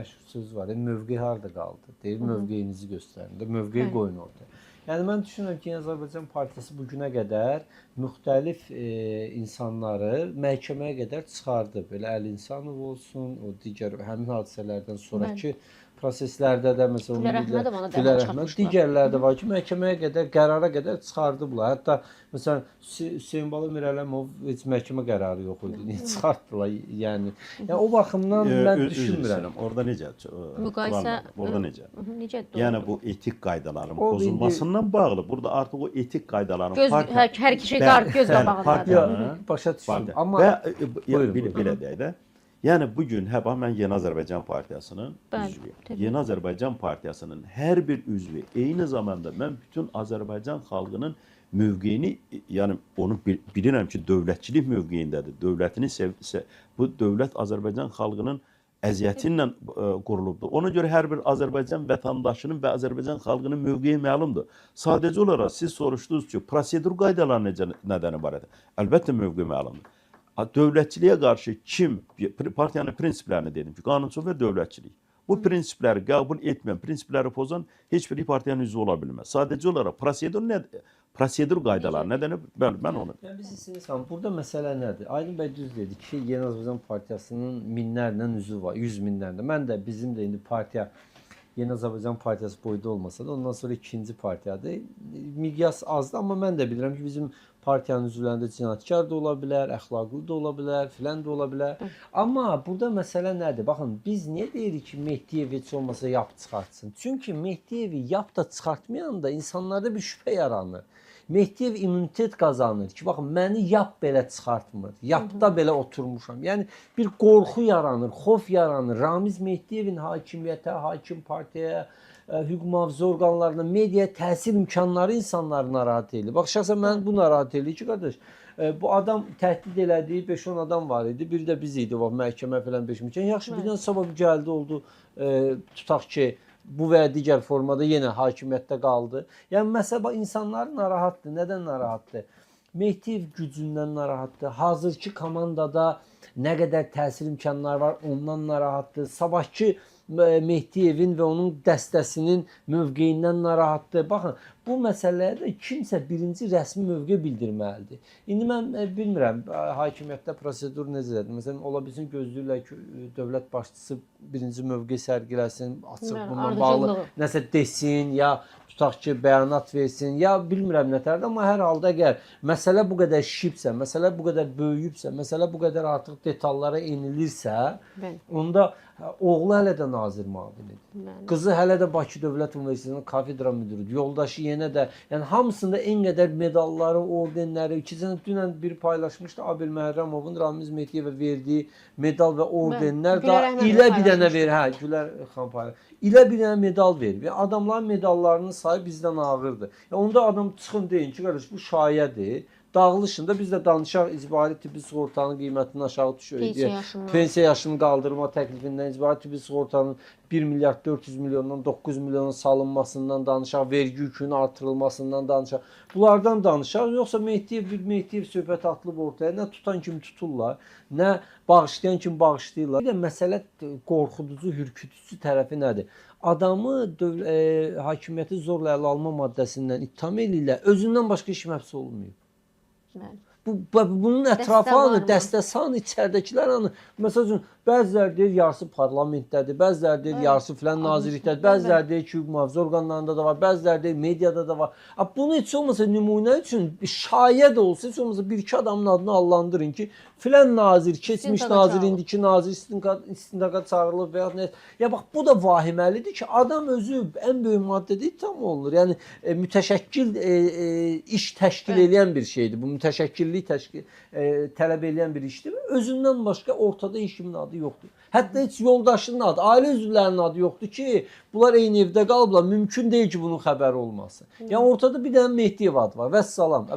məşhur söz var. Mövqe harda qaldı? Deyir, mövqeyinizi göstərin də, mövqeyi qoyun ortaya. Yəni mən düşünürəm ki, Azərbaycan Partiyası bu günə qədər müxtəlif insanları məhkəməyə qədər çıxardı. Belə Əli İnsanov olsun, o digər həmin hadisələrdən sonraki proseslərdə də məsələn Gülər Əhmədov, digərləri də var ki, məhkəməyə qədər, qərara qədər çıxardıblar. Hətta məsələn Hüseyn Bala Mirələmov heç məhkəmə qərarı yox idi. Niyə çıxartdılar? Yəni o baxımdan mən düşünmürəm. Orada necə? Müqayisə orada necə? Necədir? Yəni bu etik qaydaların pozulmasından bağlı. Burada artıq o etik qaydaların hər iki şey göz qabağındadır. Başa düşdüm. Amma belə deyək də. Yəni bugün mən Yeni Azərbaycan Partiyasının üzvüyəm. Yeni Azərbaycan Partiyasının hər bir üzvü eyni zamanda mən bütün Azərbaycan xalqının mövqeyini, yəni onu bilirəm ki, dövlətçilik mövqeyindədir. Dövlətini bu dövlət Azərbaycan xalqının əziyyəti ilə qurulubdur. Ona görə hər bir Azərbaycan vətəndaşının və Azərbaycan xalqının mövqeyi məlumdur. Sadəcə olaraq siz soruşdunuz ki, prosedur qaydaları nədən ibarətdir? Əlbəttə mövqeyi məlumdur. Dövlətçiliyə qarşı kim, partiyanın prinsiplərini dedim ki, qanunsuz və dövlətçilik. Bu prinsipləri qəbul etməyən, prinsipləri pozan heç bir partiyanın üzvü ola bilməz. Sadəcə olaraq prosedur qaydaları nədən? Bəli, mən onu. Burada məsələ nədir? Aydın bəy düz dedi ki, Yeni Azərbaycan Partiyasının minlərlə üzvü var, 100 minlərlə. Mən də bizim də indi partiya Yeni Azərbaycan Partiyası boyda olmasa da ondan sonra ikinci partiyadır. Miqyas azdır, amma mən də bilirəm ki, bizim partiyanın üzvlərində cinayətkar da ola bilər, əxlaqlı da ola bilər, filan da ola bilər. Amma burada məsələ nədir? Baxın, biz niyə deyirik ki, Mehdiyev heç olmasa yap çıxartsın? Çünki Mehdiyevi yap da çıxartmayanda insanlarda bir şübhə yaranır. Mehdiyev immunitet qazanır ki, baxın, məni yap belə çıxartmır, yapda belə oturmuşam. Yəni, bir qorxu yaranır, xof yaranır. Ramiz Mehdiyevin hakimiyyətə, hakim partiyaya, hüquq mühafizə orqanlarına, mediaya təsir imkanları insanları narahat edir. Bax, şəxsən mən bu narahat edir ki, qardaş, bu adam təhdid elədiyi 5-10 adam var idi, biri də biz idi, məhkəmə falan 5 mükən. Yaxşı, birdən sabah gəldi oldu, tutaq ki, bu və ya digər formada yenə hakimiyyətdə qaldı. Yəni, məsələ insanlar narahatdır. Nədən narahatdır? Mehdiyev gücündən narahatdır. Hazırki komandada nə qədər təsir imkanları var, ondan narahatdır. Sabahki Mehdiyevin və onun dəstəsinin mövqeyindən narahatdır. Baxın, bu məsələyə də kimsə birinci rəsmi mövqe bildirməlidir. İndi mən bilmirəm, hakimiyyətdə prosedur necədir? Məsələn, ola bilsin gözləyirlər ki, dövlət başçısı birinci mövqe sərgiləsin, açıq bununla bağlı nəsə desin, ya tutaq ki, bəyanat versin, ya bilmirəm nətərdir. Amma hər halda əgər məsələ bu qədər şişibsə, məsələ bu qədər böyüyübsə, məsələ bu qədər artıq detallara enilirsə, onda oğlu hələ də nazir müavinidir. Qızı hələ də Bakı Dövlət Universitetinin kafedra müdürüdür. Yoldaşı yenə də, yəni hamısında en qədər medalları, ordenləri, dünən biri paylaşmışdı, Abel Məhərrəmovun Ramiz Mehdiyevə verdiyi medal və ordenlər da ilə bir dənə verir. Gülər xan paylaşmış. İlə bir dənə medal verir. Adamların medallarının sayı bizdən ağırdır. Onda adam çıxın deyin ki, qardaş, bu şayədir. Dağılışında biz də danışaq icbari tibbi sığortanın qiymətinin aşağı düşüyor. Pensiya yaşını qaldırma təklifindən icbari tibbi sığortanın 1 milyard 400 milyondan 9 milyona salınmasından danışaq, vergi yükünün artırılmasından danışaq. Bunlardan danışaq. Yoxsa Mehdiyev söhbət atılıb ortaya, nə tutan kimi tuturlar, nə bağışlayan kimi bağışlayırlar. Bir də məsələ qorxuducu, hürkütücü tərəfi nədir? Adamı hakimiyyəti zorla ələ alma maddəsindən ittiham edirlər, özündən başqa heç kim həbs olunmuyor. Bunun ətrafı dəstəsanı, içəridəkilər hanı. Məsəl üçün, bəziləri deyir, yarısı parlamentdədir, bəziləri deyir, yarısı filan nazirlikdədir, bəziləri deyir ki, hüquq mühafizə orqanlarında da var, bəziləri deyir, mediada da var. Bunu heç olmasa nümunə üçün şayə də olsa, heç olmasa bir-iki adamın adını allandırın ki, filan nazir, keçmiş nazir, indiki nazir istintaqa çağırılır və ya nə. Ya bax, bu da vahiməlidir ki, adam özü ən böyük maddədə ittiham olunur. Yəni, mütəşəkkil iş təşkil edən bir şeydir. Bu mütəşəkkillik tələb edən bir işdir. Özündən başqa ortada heç kimin adı yoxdur. Hətta heç yoldaşının adı, ailə üzvlərinin adı yoxdur ki, bunlar eyni evdə qalıblar. Mümkün deyil ki, bunun xəbəri olmasın. Yəni, ortada bir dənə Mehdiyev adı var. Vəssalam.